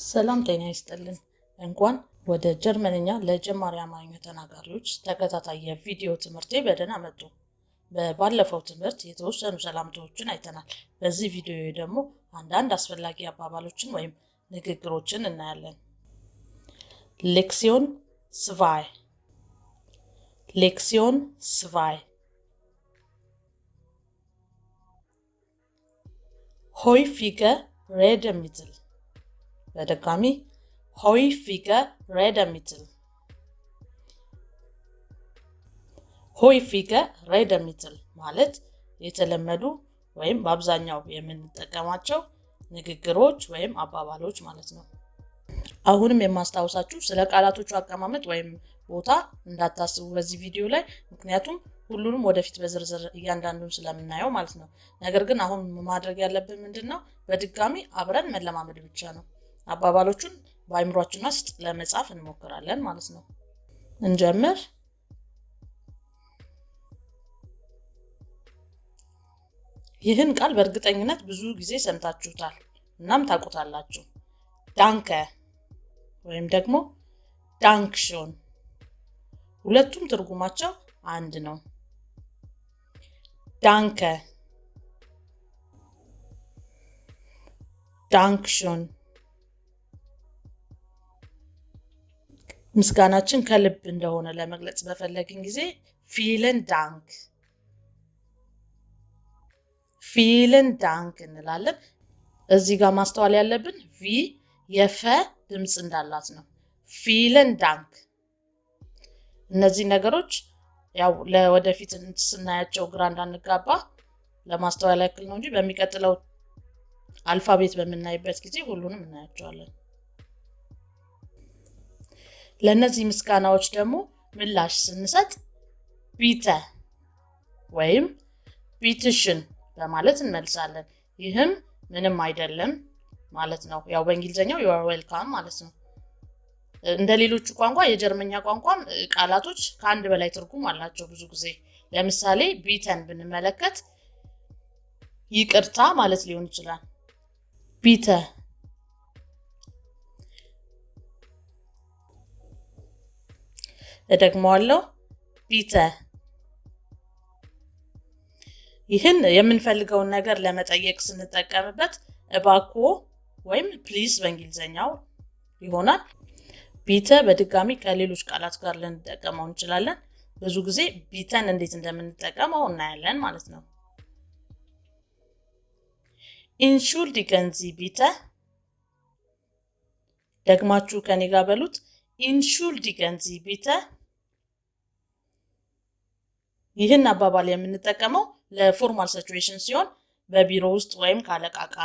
ሰላም ጤና ይስጥልን። እንኳን ወደ ጀርመንኛ ለጀማሪ አማርኛ ተናጋሪዎች ተከታታይ የቪዲዮ ትምህርቴ በደህና መጡ። ባለፈው ትምህርት የተወሰኑ ሰላምታዎችን አይተናል። በዚህ ቪዲዮ ደግሞ አንዳንድ አስፈላጊ አባባሎችን ወይም ንግግሮችን እናያለን። ሌክሲዮን 2 ሌክሲዮን 2 häufige Redemittel በድጋሚ häufige Redemittel häufige Redemittel ማለት የተለመዱ ወይም በአብዛኛው የምንጠቀማቸው ንግግሮች ወይም አባባሎች ማለት ነው። አሁንም የማስታውሳችሁ ስለ ቃላቶቹ አቀማመጥ ወይም ቦታ እንዳታስቡ በዚህ ቪዲዮ ላይ፣ ምክንያቱም ሁሉንም ወደፊት በዝርዝር እያንዳንዱን ስለምናየው ማለት ነው። ነገር ግን አሁን ማድረግ ያለብን ምንድነው? በድጋሚ አብረን መለማመድ ብቻ ነው። አባባሎቹን በአይምሮአችን ውስጥ ለመጻፍ እንሞክራለን ማለት ነው። እንጀምር። ይህን ቃል በእርግጠኝነት ብዙ ጊዜ ሰምታችሁታል እናም ታውቁታላችሁ። ዳንከ ወይም ደግሞ ዳንክሾን፣ ሁለቱም ትርጉማቸው አንድ ነው። ዳንከ ዳንክሾን። ምስጋናችን ከልብ እንደሆነ ለመግለጽ በፈለግን ጊዜ ቪለን ዳንክ ቪለን ዳንክ እንላለን። እዚህ ጋር ማስተዋል ያለብን ቪ የፈ ድምጽ እንዳላት ነው። ቪለን ዳንክ። እነዚህ ነገሮች ያው ለወደፊት ስናያቸው ግራ እንዳንጋባ ለማስተዋል ያክል ነው እንጂ በሚቀጥለው አልፋቤት በምናይበት ጊዜ ሁሉንም እናያቸዋለን። ለነዚህ ምስጋናዎች ደግሞ ምላሽ ስንሰጥ ቢተ ወይም ቢትሽን በማለት እንመልሳለን። ይህም ምንም አይደለም ማለት ነው። ያው በእንግሊዘኛው you are welcome ማለት ነው። እንደ ሌሎቹ ቋንቋ የጀርመኛ ቋንቋም ቃላቶች ከአንድ በላይ ትርጉም አላቸው ብዙ ጊዜ። ለምሳሌ ቢተን ብንመለከት ይቅርታ ማለት ሊሆን ይችላል። ቢተ። እደግመዋለሁ። ቢተ። ይህን የምንፈልገውን ነገር ለመጠየቅ ስንጠቀምበት እባክዎ ወይም ፕሊዝ በእንግሊዘኛው ይሆናል። ቢተ በድጋሚ ከሌሎች ቃላት ጋር ልንጠቀመው እንችላለን። ብዙ ጊዜ ቢተን እንዴት እንደምንጠቀመው እናያለን ማለት ነው። ኢንሹልዲገን ዚ ቢተ። ደግማችሁ ከኔ ጋር በሉት። ኢንሹልዲገን ዚ ቢተ። ይህን አባባል የምንጠቀመው ለፎርማል ሲቹዌሽን ሲሆን በቢሮ ውስጥ ወይም ካለቃቃ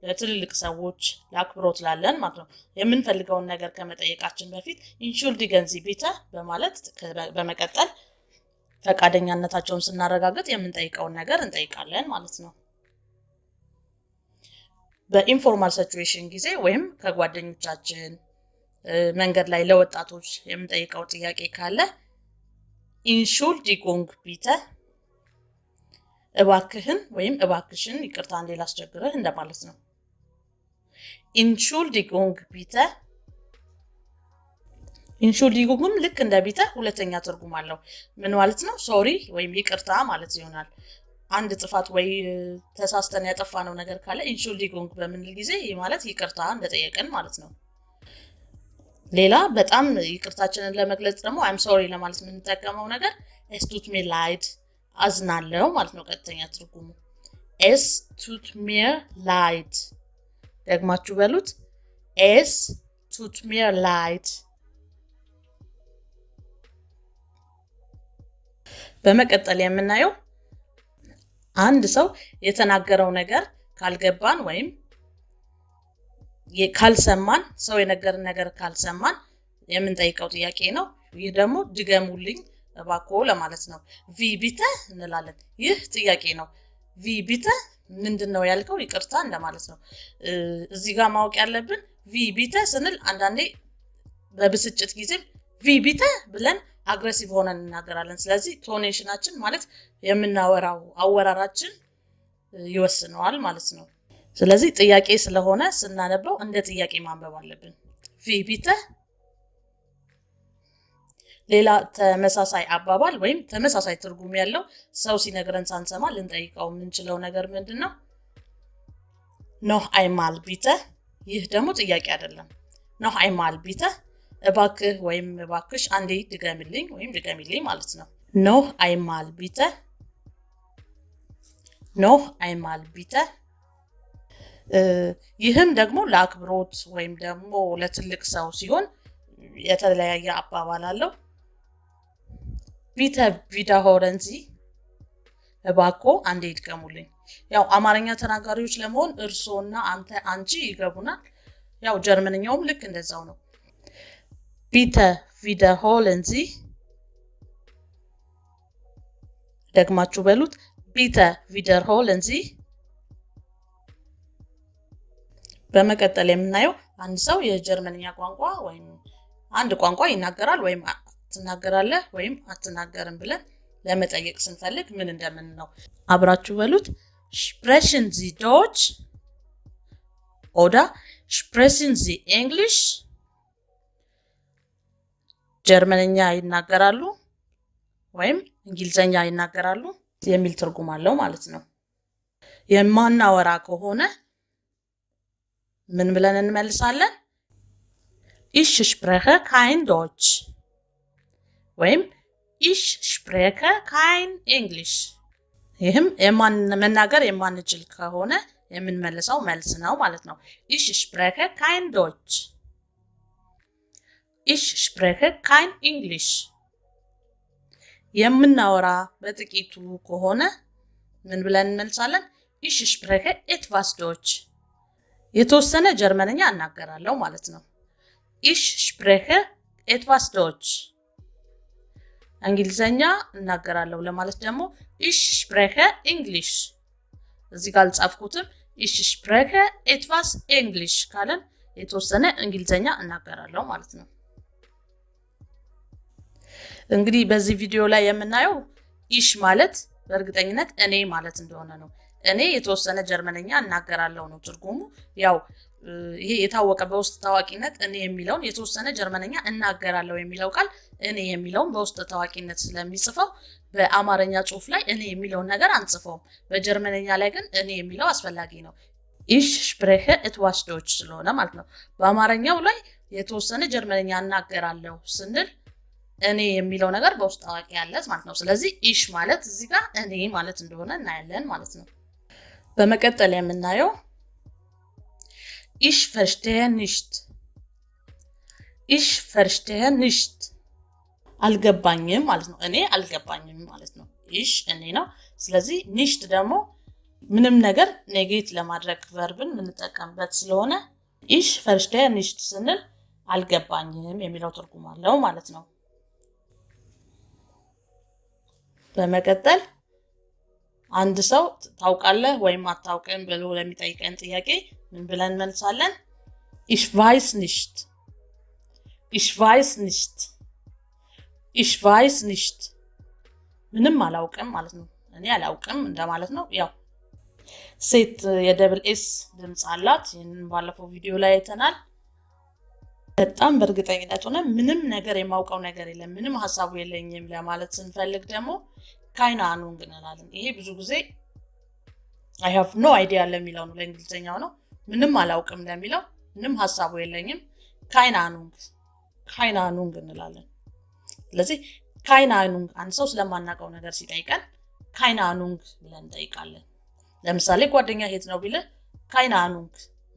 ለትልልቅ ሰዎች ለአክብሮት ላለን ማለት ነው። የምንፈልገውን ነገር ከመጠየቃችን በፊት ኢንሹልዲገን ዚ ቢተ በማለት በመቀጠል ፈቃደኛነታቸውን ስናረጋግጥ የምንጠይቀውን ነገር እንጠይቃለን ማለት ነው። በኢንፎርማል ሲቹዌሽን ጊዜ ወይም ከጓደኞቻችን መንገድ ላይ ለወጣቶች የምንጠይቀው ጥያቄ ካለ ኢንሹልዲጉንግ ቢተ፣ እባክህን ወይም እባክሽን ይቅርታ እንዴ ላስቸግርህ እንደማለት ነው። ኢንሹልዲጉንግ ቢተ። ኢንሹልዲጉንግም ልክ እንደ ቢተ ሁለተኛ ትርጉም አለው። ምን ማለት ነው? ሶሪ ወይም ይቅርታ ማለት ይሆናል። አንድ ጥፋት ወይ ተሳስተን ያጠፋነው ነገር ካለ ኢንሹልዲጉንግ በምንል ጊዜ ይህ ማለት ይቅርታ እንደጠየቅን ማለት ነው። ሌላ በጣም ይቅርታችንን ለመግለጽ ደግሞ አይም ሶሪ ለማለት የምንጠቀመው ነገር ኤስ ቱት ሚ ላይድ አዝናለሁ ማለት ነው። ቀጥተኛ ትርጉሙ ኤስ ቱት ሚር ላይድ። ደግማችሁ በሉት። ኤስ ቱት ሚር ላይድ። በመቀጠል የምናየው አንድ ሰው የተናገረው ነገር ካልገባን ወይም ካልሰማን፣ ሰው የነገርን ነገር ካልሰማን የምንጠይቀው ጥያቄ ነው። ይህ ደግሞ ድገሙልኝ እባክዎ ለማለት ነው። ቪ ቢተ እንላለን። ይህ ጥያቄ ነው። ቪ ቢተ ምንድነው ያልከው? ይቅርታ እንደማለት ነው። እዚህ ጋር ማወቅ ያለብን ቪ ቢተ ስንል አንዳንዴ በብስጭት ጊዜ ቪ ቢተ ብለን አግሬሲቭ ሆነን እናገራለን። ስለዚህ ቶኔሽናችን ማለት የምናወራው አወራራችን ይወስነዋል ማለት ነው። ስለዚህ ጥያቄ ስለሆነ ስናነበው እንደ ጥያቄ ማንበብ አለብን። ቪ ቢተ ሌላ ተመሳሳይ አባባል ወይም ተመሳሳይ ትርጉም ያለው ሰው ሲነግረን ሳንሰማ ልንጠይቀው የምንችለው ነገር ምንድነው? ኖህ አይማል ቢተ። ይህ ደግሞ ጥያቄ አይደለም። ኖህ አይማል ቢተ እባክህ ወይም እባክሽ አንዴ ድገምልኝ ወይም ድገሚልኝ ማለት ነው። ኖህ አይማል ቢተ፣ ኖህ አይማል ቢተ። ይህም ደግሞ ለአክብሮት ወይም ደግሞ ለትልቅ ሰው ሲሆን የተለያየ አባባል አለው። ቢተ ቪዳሆረን ዚ፣ እባኮ አንዴ ይድገሙልኝ። ያው አማርኛ ተናጋሪዎች ለመሆን እርሶና አንተ አንቺ ይገቡናል። ያው ጀርመንኛውም ልክ እንደዛው ነው። ቢተ ቪዳሆረን ዚ፣ ደግማችሁ በሉት። ቢተ ቪዳሆረን ዚ። በመቀጠል የምናየው አንድ ሰው የጀርመንኛ ቋንቋ ወይም አንድ ቋንቋ ይናገራል ወይም ትናገራለህ ወይም አትናገርም ብለን ለመጠየቅ ስንፈልግ ምን እንደምን ነው። አብራችሁ በሉት። sprechen Sie Deutsch oder sprechen Sie English? ጀርመንኛ ይናገራሉ ወይም እንግሊዘኛ ይናገራሉ የሚል ትርጉም አለው ማለት ነው። የማናወራ ከሆነ ምን ብለን እንመልሳለን? ich spreche kein Deutsch ወይም ich spreche kein English። ይህም መናገር የማንችል ከሆነ የምንመልሰው መልስ ነው ማለት ነው። ich spreche kein Deutsch፣ ich spreche kein English። የምናወራ በጥቂቱ ከሆነ ምን ብለን እንመልሳለን? ich spreche etwas Deutsch፣ የተወሰነ ጀርመንኛ እናገራለሁ ማለት ነው። ich spreche etwas Deutsch። እንግሊዘኛ እናገራለሁ ለማለት ደግሞ ich spreche English። እዚህ ጋር አልጻፍኩትም። ich spreche etwas English ካለን የተወሰነ እንግሊዘኛ እናገራለሁ ማለት ነው። እንግዲህ በዚህ ቪዲዮ ላይ የምናየው ich ማለት በእርግጠኝነት እኔ ማለት እንደሆነ ነው። እኔ የተወሰነ ጀርመንኛ እናገራለሁ ነው ትርጉሙ። ያው ይሄ የታወቀ በውስጥ ታዋቂነት እኔ የሚለውን የተወሰነ ጀርመንኛ እናገራለሁ የሚለው ቃል እኔ የሚለውን በውስጥ ታዋቂነት ስለሚጽፈው በአማርኛ ጽሑፍ ላይ እኔ የሚለውን ነገር አንጽፈውም። በጀርመንኛ ላይ ግን እኔ የሚለው አስፈላጊ ነው። ich spreche etwas Deutsch ስለሆነ ማለት ነው። በአማርኛው ላይ የተወሰነ ጀርመንኛ እናገራለሁ ስንል እኔ የሚለው ነገር በውስጥ ታዋቂ ያለት ማለት ነው። ስለዚህ ich ማለት እዚህ ጋር እኔ ማለት እንደሆነ እናያለን ማለት ነው። በመቀጠል የምናየው ich verstehe nicht፣ ich verstehe nicht አልገባኝም ማለት ነው። እኔ አልገባኝም ማለት ነው። ich እኔ ነው። ስለዚህ nicht ደግሞ ምንም ነገር ኔጌት ለማድረግ ቨርብን የምንጠቀምበት ስለሆነ ich verstehe nicht ስንል አልገባኝም የሚለው ትርጉም አለው ማለት ነው። በመቀጠል አንድ ሰው ታውቃለህ ወይም አታውቅም ብሎ ለሚጠይቀን ጥያቄ ምን ብለን መልሳለን? ich weiß nicht፣ ich weiß nicht፣ ich weiß nicht። ምንም አላውቅም ማለት ነው። እኔ አላውቅም እንደማለት ነው። ያው ሴት የደብል ኤስ ድምጽ አላት። ይሄንን ባለፈው ቪዲዮ ላይ አይተናል። በጣም በእርግጠኝነት ሆነ ምንም ነገር የማውቀው ነገር የለም ምንም ሐሳቡ የለኝም ለማለት ስንፈልግ ደግሞ keine Ahnung እንላለን። ይሄ ብዙ ጊዜ I have no idea ለሚለው ነው ለእንግሊዘኛው ነው። ምንም አላውቅም ለሚለው ምንም ሐሳቡ የለኝም keine Ahnung እንላለን። ስለዚህ keine Ahnung አንድ ሰው ስለማናውቀው ነገር ሲጠይቀን keine Ahnung ብለን እንጠይቃለን። ለምሳሌ ጓደኛ ሄት ነው ቢለ keine Ahnung፣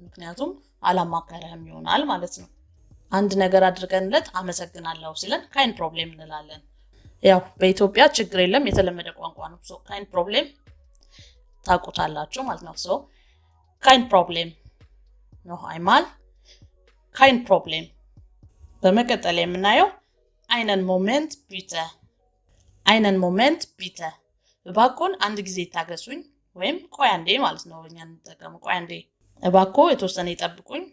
ምክንያቱም አላማከረህም ይሆናል ማለት ነው። አንድ ነገር አድርገንለት አመሰግናለሁ ሲለን kein Problem እንላለን። ያው በኢትዮጵያ ችግር የለም የተለመደ ቋንቋ ነው። ሶ kein Problem ታውቁታላችሁ ማለት ነው። ሶ kein Problem noch einmal kein Problem። በመቀጠል የምናየው einen Moment bitte፣ einen Moment bitte። እባክዎን አንድ ጊዜ ታገሱኝ ወይም ቆይ አንዴ ማለት ነው። እኛ እንጠቀመው ቆይ አንዴ፣ እባክዎ የተወሰነ ይጠብቁኝ።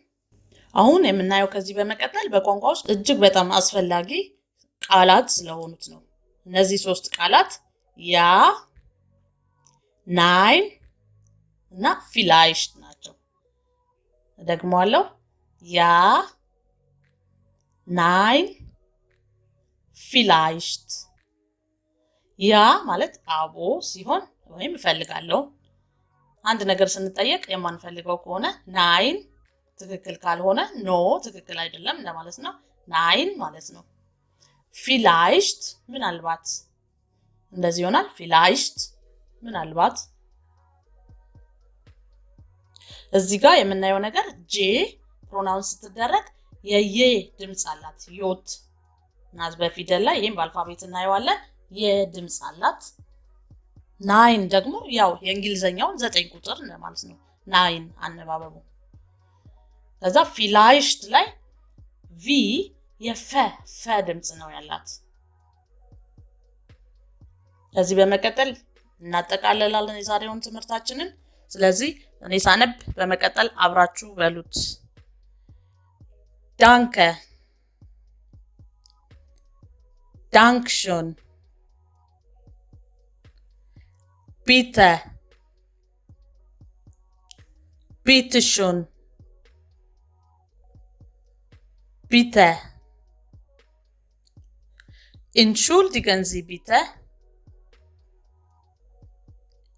አሁን የምናየው ከዚህ በመቀጠል በቋንቋ ውስጥ እጅግ በጣም አስፈላጊ ቃላት ስለሆኑት ነው። እነዚህ ሶስት ቃላት ያ፣ nein እና vielleicht ናቸው። ደግሞአለሁ ያ nein vielleicht ያ ማለት አዎ ሲሆን ወይም እፈልጋለሁ አንድ ነገር ስንጠየቅ የማንፈልገው ከሆነ nein ትክክል ካልሆነ ኖ ትክክል አይደለም እንደማለት ነው nein ማለት ነው vielleicht ምናልባት እንደዚህ ይሆናል vielleicht ምናልባት እዚህ ጋር የምናየው ነገር ጄ ፕሮናውንስ ስትደረግ የየ ድምጽ አላት ዮት ናዝ በፊደል ላይ ይሄን በአልፋቤት እናየዋለን የድምጽ አላት ናይን ደግሞ ያው የእንግሊዘኛው 9 ቁጥር ማለት ነው ናይን አነባበቡ ከዛ vielleicht ላይ ቪ የፈ ድምጽ ነው ያላት ከዚህ በመቀጠል እናጠቃልላለን የዛሬውን ትምህርታችንን ስለዚህ እኔ ሳነብ በመቀጠል አብራችሁ በሉት danke dankeschön bitte bitteschön bitte entschuldigen Sie bitte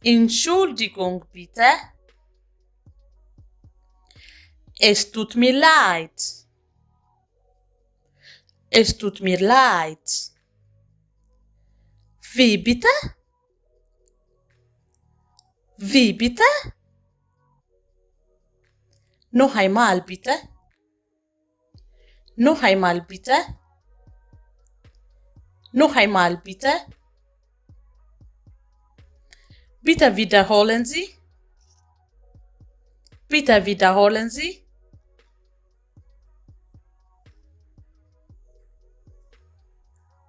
Entschuldigung bitte Es tut mir leid Es tut mir leid Wie bitte Wie bitte Noch einmal bitte Noch einmal bitte Noch einmal bitte Bitte wiederholen Sie Bitte wiederholen Sie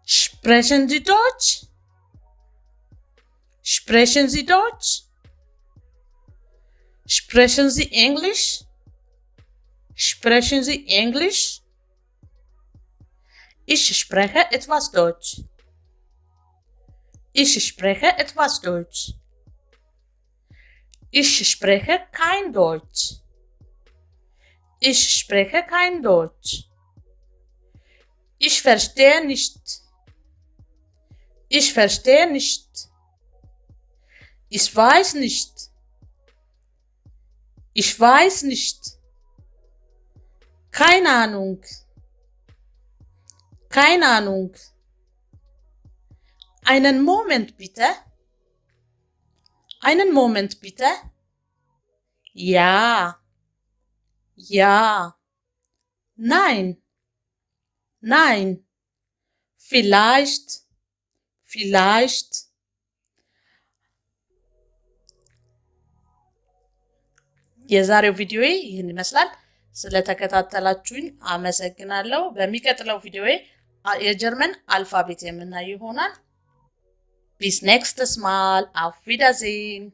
Sprechen Sie Deutsch? Sprechen Sie Deutsch? Sprechen Sie Englisch? Sprechen Sie Englisch? Ich spreche etwas Deutsch. Ich spreche etwas Deutsch. Ich spreche kein Deutsch. Ich spreche kein Deutsch. Ich verstehe nicht. Ich verstehe nicht. Ich weiß nicht. Ich weiß nicht. Keine Ahnung. Keine Ahnung. Einen Moment bitte. Einen Moment bitte. Ja. Ja. Nein. Nein. Vielleicht. Vielleicht. የዛሬው ቪዲዮ ይህን ይመስላል ስለተከታተላችሁኝ አመሰግናለሁ በሚቀጥለው ቪዲዮ የጀርመን አልፋቤት የምናይ ይሆናል bis nächstes Mal auf Wiedersehen